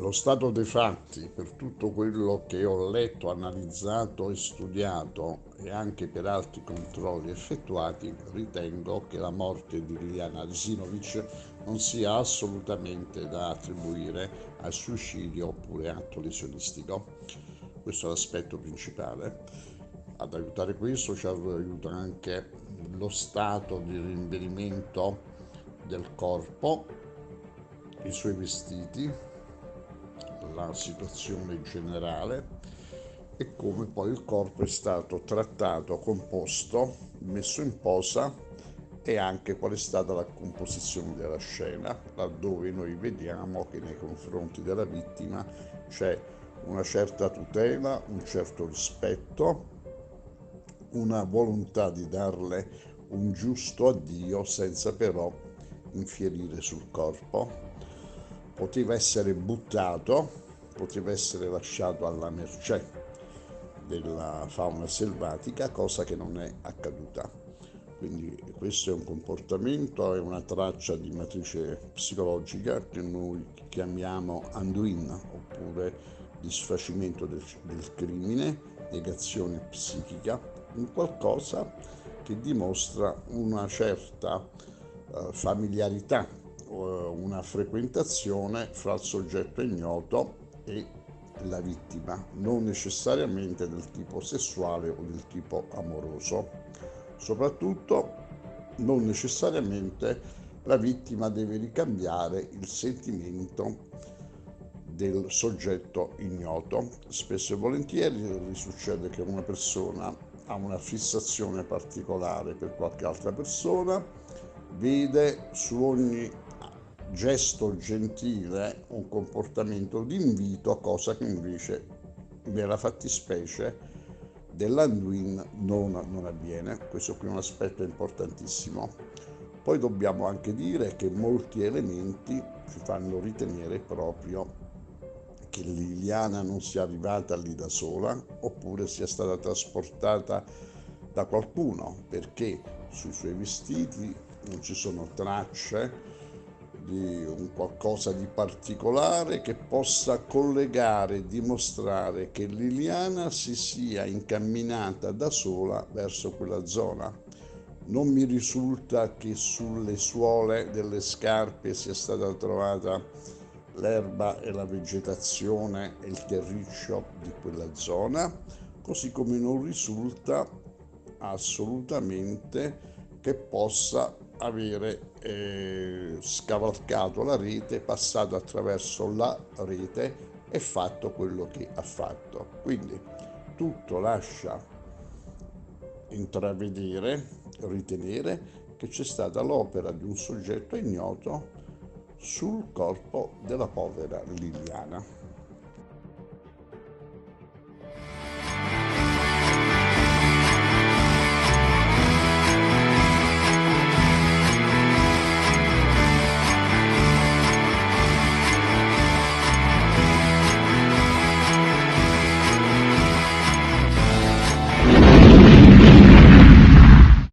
Allo stato dei fatti, per tutto quello che ho letto, analizzato e studiato e anche per altri controlli effettuati, ritengo che la morte di Liliana Arsinovic non sia assolutamente da attribuire al suicidio oppure atto lesionistico. Questo è l'aspetto principale. Ad aiutare questo ci aiuta anche lo stato di rinvenimento del corpo, i suoi vestiti, la situazione generale e come poi il corpo è stato trattato, composto, messo in posa e anche qual è stata la composizione della scena, laddove noi vediamo che nei confronti della vittima c'è una certa tutela, un certo rispetto, una volontà di darle un giusto addio senza però infierire sul corpo. Poteva essere buttato, poteva essere lasciato alla mercé della fauna selvatica, cosa che non è accaduta. Quindi questo è un comportamento, è una traccia di matrice psicologica che noi chiamiamo Anduin, oppure disfacimento del crimine, negazione psichica, un qualcosa che dimostra una certa familiarità, una frequentazione fra il soggetto ignoto e la vittima, non necessariamente del tipo sessuale o del tipo amoroso. Soprattutto non necessariamente la vittima deve ricambiare il sentimento del soggetto ignoto. Spesso e volentieri succede che una persona ha una fissazione particolare per qualche altra persona, vede su ogni gesto gentile un comportamento di invito, cosa che invece nella fattispecie dell'Anduin non avviene. Questo qui è un aspetto importantissimo. Poi dobbiamo anche dire che molti elementi ci fanno ritenere proprio che Liliana non sia arrivata lì da sola oppure sia stata trasportata da qualcuno, perché sui suoi vestiti non ci sono tracce di un qualcosa di particolare che possa collegare e dimostrare che Liliana si sia incamminata da sola verso quella zona. Non mi risulta che sulle suole delle scarpe sia stata trovata l'erba e la vegetazione e il terriccio di quella zona, così come non risulta assolutamente che possa avere scavalcato la rete, passato attraverso la rete e fatto quello che ha fatto. Quindi tutto lascia intravedere, ritenere che c'è stata l'opera di un soggetto ignoto sul corpo della povera Liliana.